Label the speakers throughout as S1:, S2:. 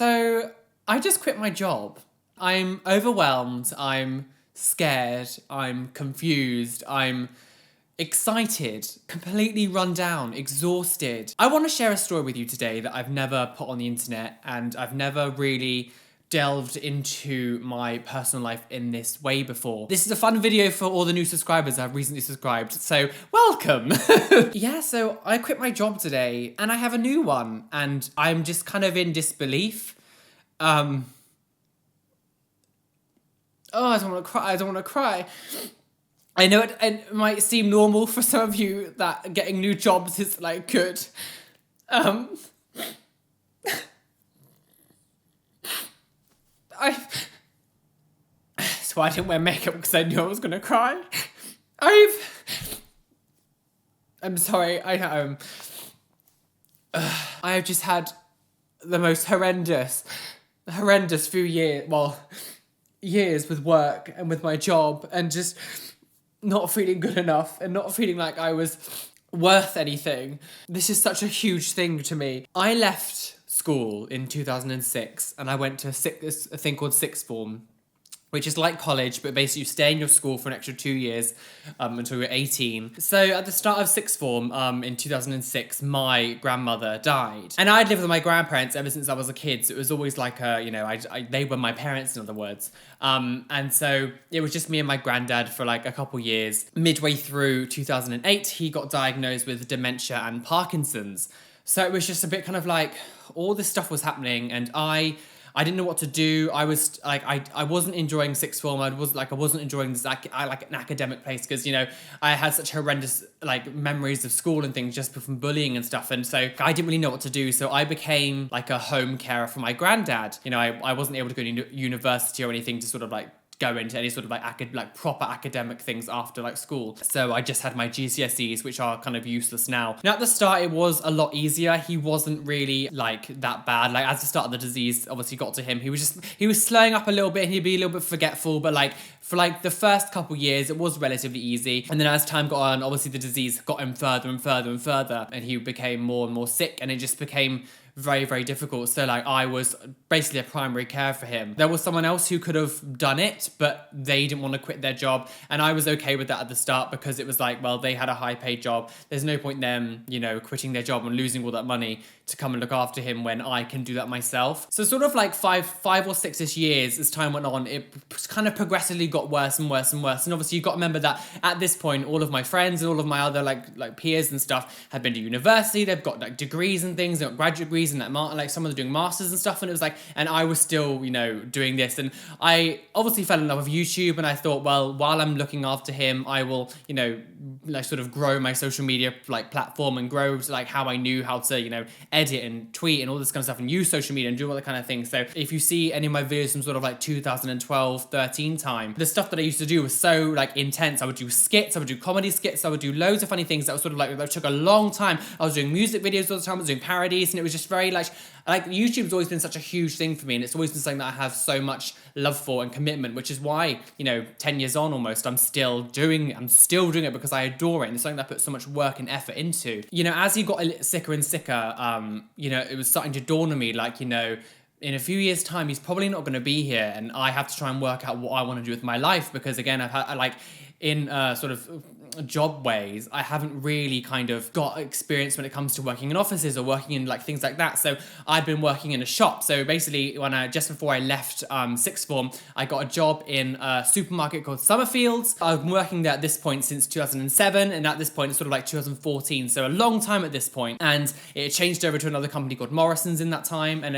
S1: So I just quit my job. I'm overwhelmed. I'm scared. I'm confused. I'm excited, completely run down, exhausted. I want to share a story with you today that I've never put on the internet, and I've never really delved into my personal life in this way before. This is a fun video for all the new subscribers I've recently subscribed, so welcome! Yeah, so I quit my job today and I have a new one, and I'm just kind of in disbelief. Oh, I don't want to cry, I don't want to cry. I know it might seem normal for some of you that getting new jobs is like good. So I didn't wear makeup because I knew I was gonna cry. I'm sorry. I have just had the most horrendous few years with work and with my job, and just not feeling good enough and not feeling like I was worth anything. This is such a huge thing to me. I left school in 2006 and I went to a thing called sixth form, which is like college, but basically you stay in your school for an extra 2 years until you're 18. So at the start of sixth form in 2006, my grandmother died. And I'd lived with my grandparents ever since I was a kid, so it was always like they were my parents, in other words. And so it was just me and my granddad for like a couple years. Midway through 2008, he got diagnosed with dementia and Parkinson's. So it was just a bit kind of like, all this stuff was happening, and I didn't know what to do. I was like, I wasn't enjoying sixth form. I wasn't enjoying this like an academic place, because I had such horrendous like memories of school and things just from bullying and stuff, and so I didn't really know what to do. So I became like a home carer for my granddad. I wasn't able to go to university or anything to sort of like go into any sort of like proper academic things after like school. So I just had my GCSEs, which are kind of useless now. Now at the start it was a lot easier. He wasn't really like that bad. Like as the start of the disease obviously got to him, he was slowing up a little bit and he'd be a little bit forgetful, but like for like the first couple years it was relatively easy. And then as time got on, obviously the disease got him further and further and further, and he became more and more sick, and it just became very, very difficult. So like I was basically a primary care for him. There was someone else who could have done it, but they didn't want to quit their job, and I was okay with that at the start, because it was like, well, they had a high paid job. There's no point them, quitting their job and losing all that money to come and look after him when I can do that myself. So sort of like five or 6-ish years as time went on, it kind of progressively got worse and worse and worse. And obviously you've got to remember that at this point, all of my friends and all of my other like peers and stuff have been to university. They've got like degrees and things, they've got graduate degrees, and like some of them doing masters and stuff. And it was like, and I was still, doing this. And I obviously fell in love with YouTube, and I thought, well, while I'm looking after him, I will, like sort of grow my social media like platform and grow like how I knew how to, edit and tweet and all this kind of stuff and use social media and do all that kind of thing. So if you see any of my videos from sort of like 2012, 13 time, the stuff that I used to do was so like intense. I would do skits, I would do comedy skits, I would do loads of funny things that was sort of like, that took a long time. I was doing music videos all the time, I was doing parodies, and it was just very like YouTube's always been such a huge thing for me, and it's always been something that I have so much love for and commitment, which is why, 10 years on almost, I'm still doing it because I adore it, and it's something that I put so much work and effort into. As he got a little sicker and sicker, it was starting to dawn on me, like, in a few years' time, he's probably not going to be here, and I have to try and work out what I want to do with my life, because again, in sort of job ways, I haven't really kind of got experience when it comes to working in offices or working in like things like that. So I'd been working in a shop. So basically just before I left sixth form, I got a job in a supermarket called Summerfields. I've been working there at this point since 2007, and at this point it's sort of like 2014, so a long time at this point. And it changed over to another company called Morrison's in that time, and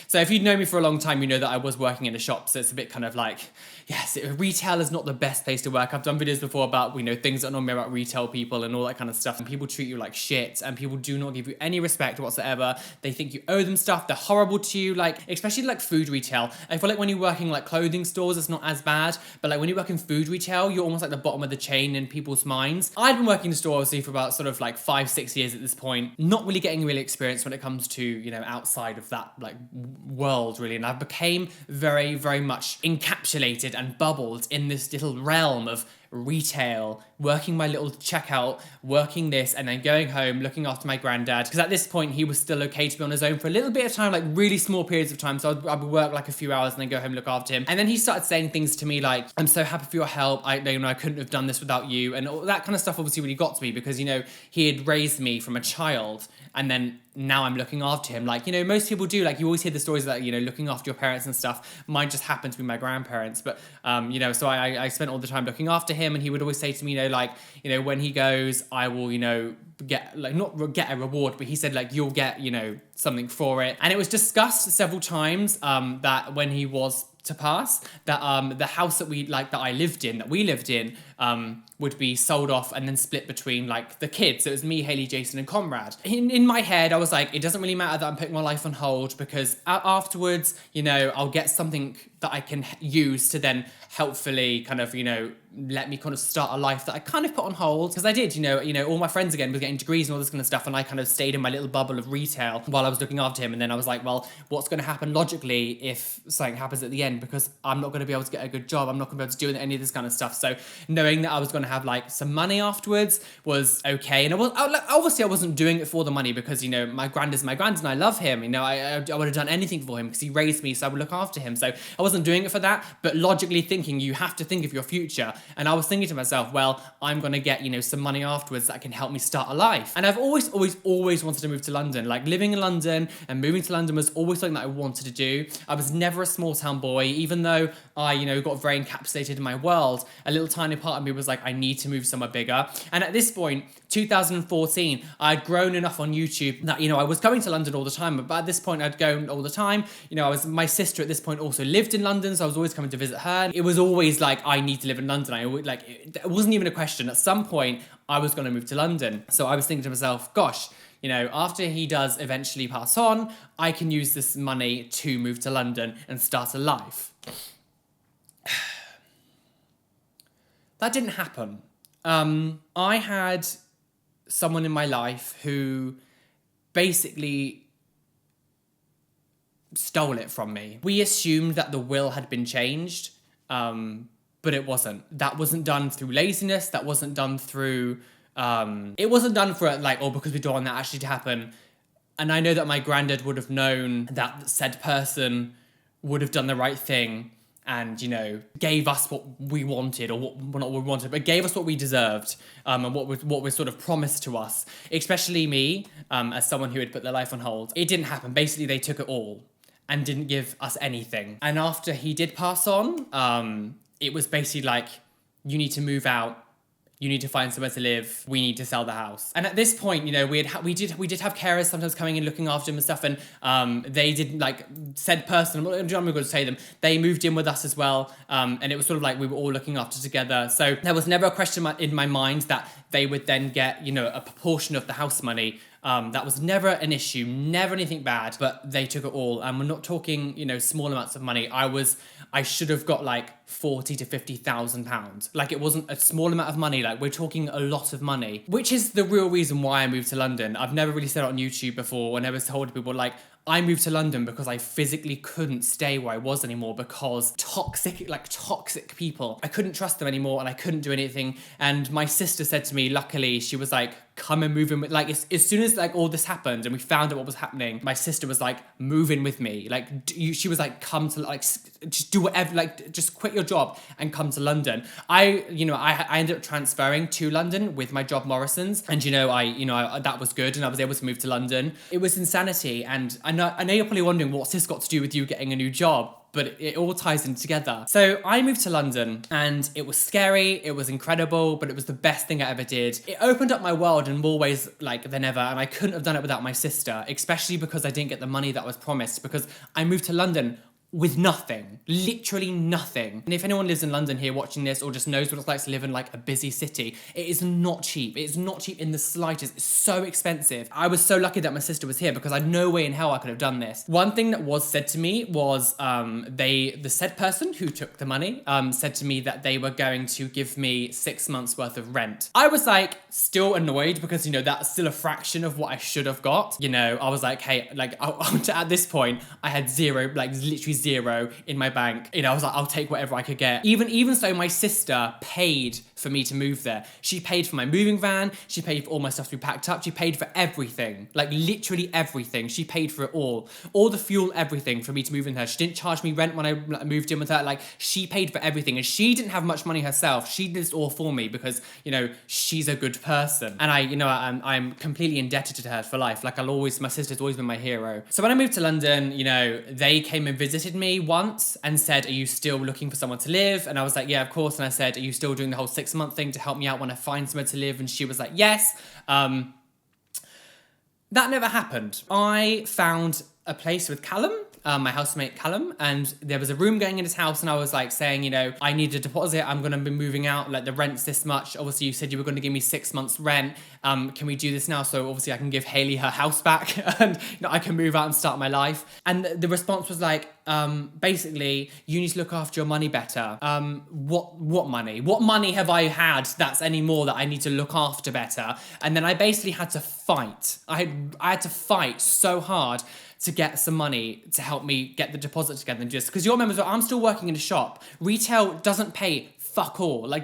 S1: so if you'd known me for a long time, you know that I was working in a shop. So it's a bit kind of like, yes, retail is not the best place to work. I've done videos before about things that annoy me about retail people and all that kind of stuff, and people treat you like shit, and people do not give you any respect whatsoever. They think you owe them stuff. They're horrible to you, like especially like food retail. I feel like when you're working like clothing stores, it's not as bad, but like when you work in food retail, you're almost like the bottom of the chain in people's minds. I've been working in the store obviously for about sort of like 5-6 years at this point, not really getting real experience when it comes to outside of that like world really, and I became very, very much encapsulated and bubbled in this little realm of retail, working my little checkout, working this, and then going home, looking after my granddad. Because at this point, he was still okay to be on his own for a little bit of time, like really small periods of time. So I would work like a few hours and then go home, look after him. And then he started saying things to me like, I'm so happy for your help. I couldn't have done this without you. And all that kind of stuff obviously really got to me because, he had raised me from a child. And then now I'm looking after him. Like, most people do. Like, you always hear the stories about, looking after your parents and stuff. Mine just happened to be my grandparents. But, so I spent all the time looking after him. And he would always say to me, when he goes, I will, get, like, not get a reward. But he said, like, you'll get, something for it. And it was discussed several times that when he was to pass, that the house that we lived in, would be sold off and then split between like the kids. So it was me, Haley, Jason, and Conrad. In my head, I was like, it doesn't really matter that I'm putting my life on hold because afterwards, I'll get something that I can use to then helpfully kind of, let me kind of start a life that I kind of put on hold. Because I did, all my friends again were getting degrees and all this kind of stuff, and I kind of stayed in my little bubble of retail while I was looking after him. And then I was like, well, what's going to happen logically if something happens at the end? Because I'm not going to be able to get a good job. I'm not going to be able to do any of this kind of stuff. So knowing that I was going to have like some money afterwards was okay. And obviously I wasn't doing it for the money because, my granddad's my granddad and I love him. I would have done anything for him because he raised me, so I would look after him. So I wasn't doing it for that, but logically thinking, you have to think of your future. And I was thinking to myself, well, I'm going to get, some money afterwards that can help me start a life. And I've always wanted to move to London. Like living in London and moving to London was always something that I wanted to do. I was never a small town boy, even though I, got very encapsulated in my world. A little tiny part of me was like, I need to move somewhere bigger. And at this point, 2014, I'd grown enough on YouTube that, I was going to London all the time, but at this point I'd go all the time. My sister at this point also lived in London, so I was always coming to visit her. It was always like, I need to live in London. It wasn't even a question. At some point, I was going to move to London. So I was thinking to myself, gosh, after he does eventually pass on, I can use this money to move to London and start a life. That didn't happen. I had someone in my life who basically stole it from me. We assumed that the will had been changed, but it wasn't. That wasn't done through laziness. That wasn't done through... it wasn't done for because we don't want that actually to happen. And I know that my granddad would have known that said person would have done the right thing and, gave us what we wanted, or not what we wanted, but gave us what we deserved, and what was sort of promised to us, especially me, as someone who had put their life on hold. It didn't happen. Basically, they took it all and didn't give us anything. And after he did pass on, it was basically like, you need to move out. You need to find somewhere to live. We need to sell the house. And at this point, we did have carers sometimes coming in looking after him and stuff. And they did said person. I'm not going to say them. They moved in with us as well. And it was sort of like we were all looking after together. So there was never a question in my mind that they would then get a proportion of the house money. That was never an issue, never anything bad, but they took it all. And we're not talking, small amounts of money. I should have got like 40 to 50,000 pounds. Like it wasn't a small amount of money. Like we're talking a lot of money, which is the real reason why I moved to London. I've never really said it on YouTube before. I never told people I moved to London because I physically couldn't stay where I was anymore because toxic people. I couldn't trust them anymore and I couldn't do anything. And my sister said to me, luckily, she was like, come and move in with, as soon as all this happened and we found out what was happening, my sister was like, move in with me. She was like, come to just do whatever, just quit your job and come to London. I ended up transferring to London with my job Morrison's, and that was good, and I was able to move to London. It was insanity, and I know you're probably wondering what's this got to do with you getting a new job, but it all ties in together. So I moved to London and it was scary, it was incredible, but it was the best thing I ever did. It opened up my world in more ways than ever, and I couldn't have done it without my sister, especially because I didn't get the money that was promised, because I moved to London with nothing, literally nothing. And if anyone lives in London here watching this or just knows what it's like to live in a busy city, it is not cheap. It is not cheap in the slightest. It's so expensive. I was so lucky that my sister was here because I had no way in hell I could have done this. One thing that was said to me was the said person who took the money said to me that they were going to give me 6 months worth of rent. I was still annoyed because that's still a fraction of what I should have got. I was like, hey, at this point I had literally zero in my bank. You know, I was like, I'll take whatever I could get. Even so, my sister paid for me to move there. She paid for my moving van. She paid for all my stuff to be packed up. She paid for everything, like literally everything. She paid for it all the fuel, everything for me to move in there. She didn't charge me rent when I moved in with her. Like, she paid for everything, and she didn't have much money herself. She did this all for me because, you know, she's a good person, and I'm completely indebted to her for life. Like, my sister's always been my hero. So when I moved to London, you know, they came and visited me once and said, are you still looking for someone to live? And I was like, yeah, of course. And I said, are you still doing the whole 6-month thing to help me out when I find somewhere to live? And she was like, yes. That never happened. I found a place with Callum, my housemate Callum, and there was a room going in his house, and I was like saying, you know, I need a deposit, I'm gonna be moving out, like the rent's this much, obviously you said you were gonna give me 6 months rent, can we do this now so obviously I can give Hayley her house back and, you know, I can move out and start my life. And the response was like, basically, you need to look after your money better. What money? What money have I had that's any more that I need to look after better? And then I basically had to fight. I had to fight so hard to get some money to help me get the deposit together, and just because you'll remember, I'm still working in a shop. Retail doesn't pay fuck all. I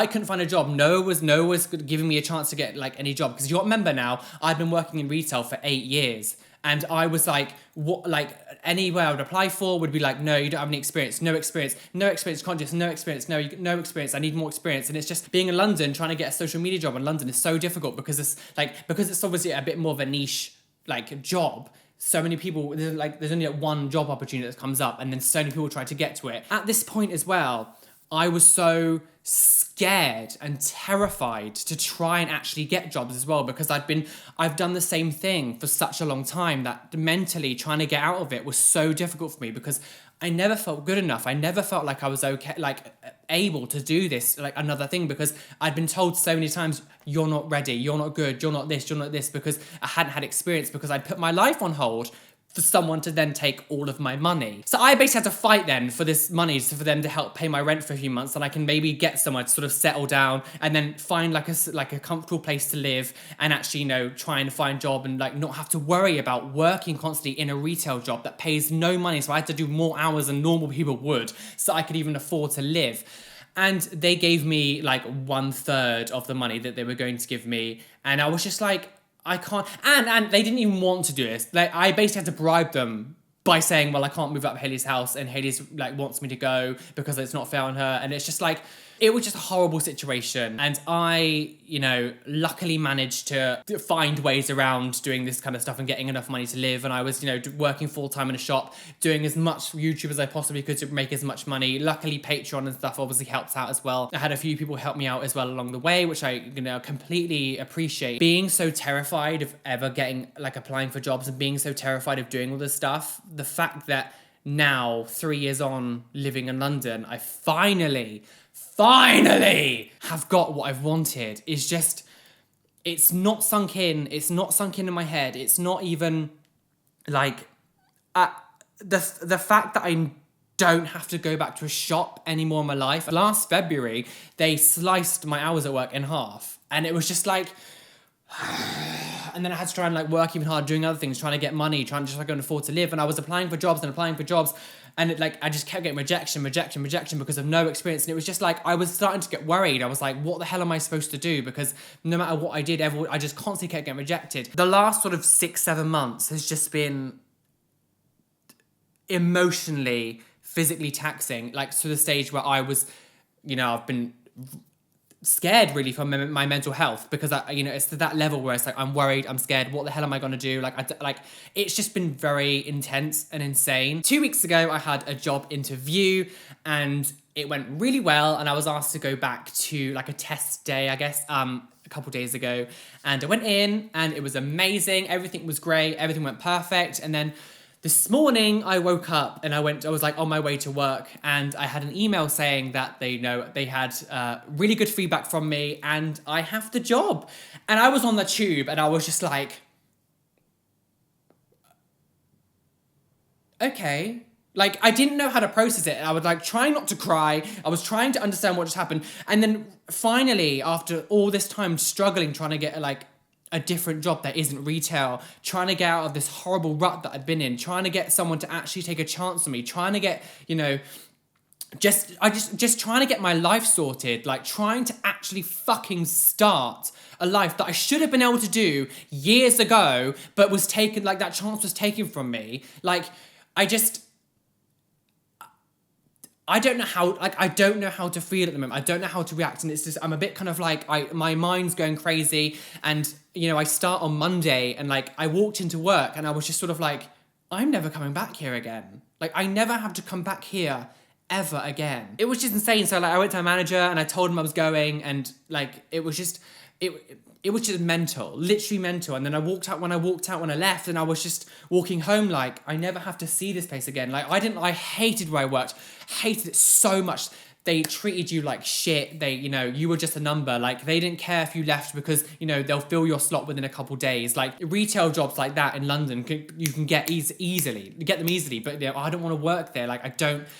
S1: couldn't find a job. No one was giving me a chance to get like any job, because you'll remember now, I've been working in retail for 8 years. And I was like, what, like anywhere I would apply for would be like, no, you don't have any experience, no experience, no experience, no experience, I need more experience. And it's just being in London, trying to get a social media job in London is so difficult because it's obviously a bit more of a niche like job. So many people, there's only like one job opportunity that comes up, and then so many people try to get to it. At this point as well, I was so scared and terrified to try and actually get jobs as well, because I've done the same thing for such a long time that mentally trying to get out of it was so difficult for me, because I never felt good enough. I never felt like I was okay, like able to do this, like another thing, because I'd been told so many times, you're not ready, you're not good, you're not this, because I hadn't had experience, because I'd put my life on hold for someone to then take all of my money. So I basically had to fight then for this money, so for them to help pay my rent for a few months, and I can maybe get somewhere to sort of settle down and then find like a comfortable place to live, and actually, you know, try and find a job and like not have to worry about working constantly in a retail job that pays no money. So I had to do more hours than normal people would, so I could even afford to live. And they gave me like 1/3 of the money that they were going to give me, and I was just like, I can't, and they didn't even want to do this. Like, I basically had to bribe them by saying, well, I can't move up Hayley's house, and Hayley's like wants me to go because it's not fair on her. And it's just like, it was just a horrible situation. And I, you know, luckily managed to find ways around doing this kind of stuff and getting enough money to live. And I was, you know, working full-time in a shop, doing as much YouTube as I possibly could to make as much money. Luckily, Patreon and stuff obviously helps out as well. I had a few people help me out as well along the way, which I, you know, completely appreciate. Being so terrified of ever getting, like, applying for jobs and being so terrified of doing all this stuff, the fact that now, 3 years on, living in London, I finally have got what I've wanted is just, it's not sunk in in my head. It's not even like the fact that I don't have to go back to a shop anymore in my life. Last February, they sliced my hours at work in half, and it was just like, and then I had to try and like work even hard doing other things, trying to get money, trying to just like go and afford to live. And I was applying for jobs, and it, like, I just kept getting rejection because of no experience. And it was just like, I was starting to get worried. I was like, what the hell am I supposed to do? Because no matter what I did, I just constantly kept getting rejected. The last sort of 6-7 months has just been emotionally, physically taxing, like to the stage where I was, you know, I've been scared really for my mental health, because it's to that level where it's like, I'm worried, I'm scared, what the hell am I going to do? It's just been very intense and insane. 2 weeks ago, I had a job interview and it went really well, and I was asked to go back to like a test day, I guess, a couple days ago, and I went in and it was amazing. Everything was great, everything went perfect. And then this morning I woke up and I was like on my way to work, and I had an email saying that they had really good feedback from me and I have the job. And I was on the tube and I was just like, okay. Like, I didn't know how to process it. I was like trying not to cry. I was trying to understand what just happened. And then finally, after all this time struggling, trying to get like a different job that isn't retail, trying to get out of this horrible rut that I'd been in, trying to get someone to actually take a chance on me, trying to get, just trying to get my life sorted, like trying to actually fucking start a life that I should have been able to do years ago, but was taken, like that chance was taken from me. Like, I don't know how, I don't know how to feel at the moment. I don't know how to react. And it's just, I'm a bit kind of like, my mind's going crazy. And, I start on Monday and like, I walked into work and I was just sort of like, I'm never coming back here again. Like, I never have to come back here ever again. It was just insane. So like, I went to my manager and I told him I was going, and like, it was just mental, literally mental. And then when I left, and I was just walking home like, I never have to see this place again. Like, I hated where I worked, hated it so much. They treated you like shit. You were just a number. Like, they didn't care if you left because, they'll fill your slot within a couple days. Like, retail jobs like that in London, you can get easily. You get them easily, but I don't want to work there. Like,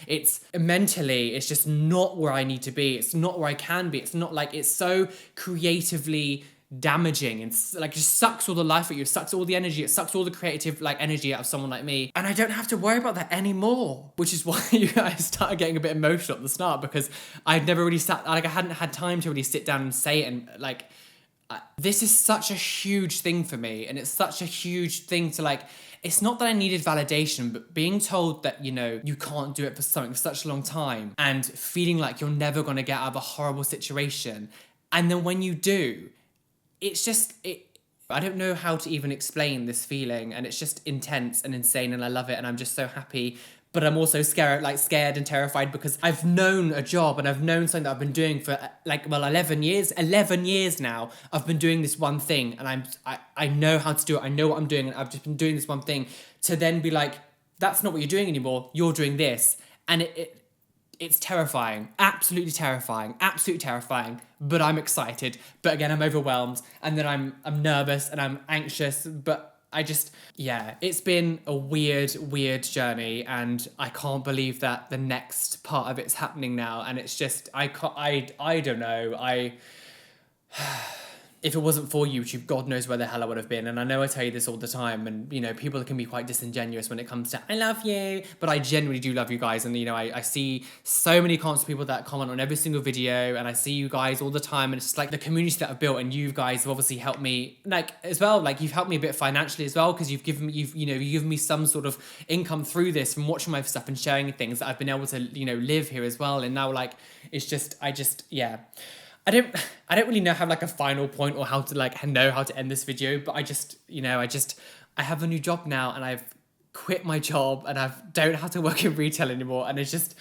S1: it's mentally, it's just not where I need to be. It's not where I can be. It's not like, it's so creatively damaging and like just sucks all the life at you, sucks all the energy, it sucks all the creative like energy out of someone like me, and I don't have to worry about that anymore, which is why I started getting a bit emotional at the start, because I'd never really I hadn't had time to really sit down and say it, and like this is such a huge thing for me, and it's such a huge thing to like, it's not that I needed validation, but being told that, you can't do it for something for such a long time, and feeling like you're never going to get out of a horrible situation, and then when you do, it's just, I don't know how to even explain this feeling, and it's just intense and insane, and I love it, and I'm just so happy, but I'm also scared and terrified, because I've known a job, and I've known something that I've been doing for 11 years now. I've been doing this one thing, and I know how to do it, I know what I'm doing, and I've just been doing this one thing, to then be like, that's not what you're doing anymore, you're doing this, and it's terrifying, absolutely terrifying, but I'm excited. But again, I'm overwhelmed, and then I'm nervous and I'm anxious, but it's been a weird journey, and I can't believe that the next part of it's happening now, and it's just, I don't know, if it wasn't for YouTube, God knows where the hell I would have been. And I know I tell you this all the time, and, people can be quite disingenuous when it comes to, I love you, but I genuinely do love you guys. And, I see so many constant people that comment on every single video, and I see you guys all the time, and it's just like the community that I've built, and you guys have obviously helped me, like, as well, like, you've helped me a bit financially as well, because you've given me some sort of income through this from watching my stuff and sharing things that I've been able to, live here as well. And now, like, it's just, yeah. I don't really know how like a final point, or how to like know how to end this video, but I have a new job now, and I've quit my job, and I don't have to work in retail anymore, and it's just,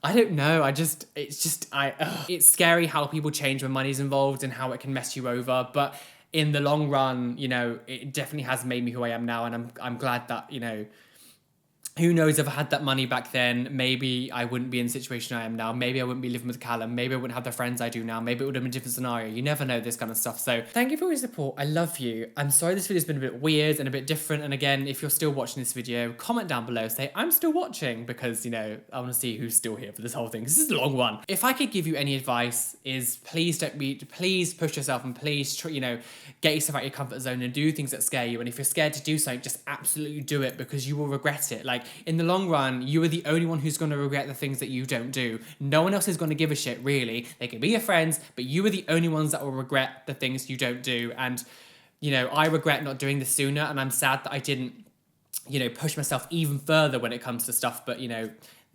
S1: I don't know, it's scary how people change when money's involved, and how it can mess you over, but in the long run, it definitely has made me who I am now, and I'm glad that, who knows, if I had that money back then, maybe I wouldn't be in the situation I am now. Maybe I wouldn't be living with Callum. Maybe I wouldn't have the friends I do now. Maybe it would have been a different scenario. You never know, this kind of stuff. So thank you for your support. I love you. I'm sorry this video's been a bit weird and a bit different. And again, if you're still watching this video, comment down below, say I'm still watching, because, I want to see who's still here for this whole thing. This is a long one. If I could give you any advice, is please push yourself, and please, get yourself out of your comfort zone and do things that scare you. And if you're scared to do something, just absolutely do it, because you will regret it. Like, in the long run, you are the only one who's going to regret the things that you don't do. No one else is going to give a shit, really. They can be your friends, but you are the only ones that will regret the things you don't do. And, I regret not doing this sooner, and I'm sad that I didn't, push myself even further when it comes to stuff, but,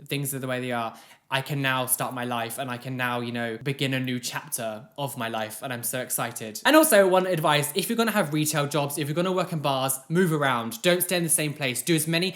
S1: things are the way they are. I can now start my life, and I can now, begin a new chapter of my life, and I'm so excited. And also, one advice, if you're gonna have retail jobs, if you're gonna work in bars, move around. Don't stay in the same place. Do as many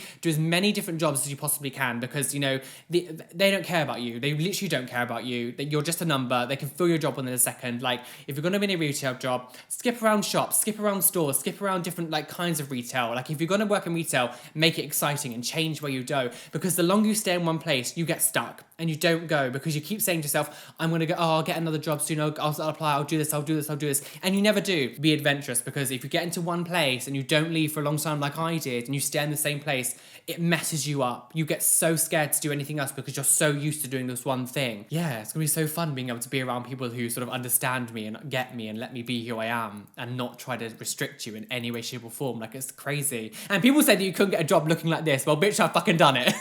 S1: different jobs as you possibly can, because, they don't care about you. They literally don't care about you. You're just a number. They can fill your job within a second. Like, if you're gonna be in a retail job, skip around shops, skip around stores, skip around different, like, kinds of retail. Like, if you're gonna work in retail, make it exciting and change where you go, because the longer you stay in one place, you get stuck. And and you don't go because you keep saying to yourself, I'm going to go, I'll get another job soon, I'll apply, I'll do this, and you never do. Be adventurous, because if you get into one place and you don't leave for a long time like I did, and you stay in the same place, it messes you up. You get so scared to do anything else because you're so used to doing this one thing. Yeah, it's gonna be so fun being able to be around people who sort of understand me and get me and let me be who I am and not try to restrict you in any way, shape or form. Like, it's crazy. And people said that you couldn't get a job looking like this. Well, bitch, I've fucking done it.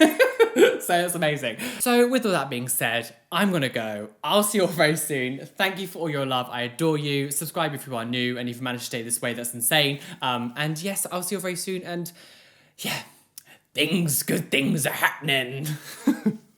S1: So it's amazing. So with all that being said, I'm gonna go. I'll see you all very soon. Thank you for all your love. I adore you. Subscribe if you are new, and if you managed to stay this way, that's insane. And yes, I'll see you very soon. And yeah, good things are happening.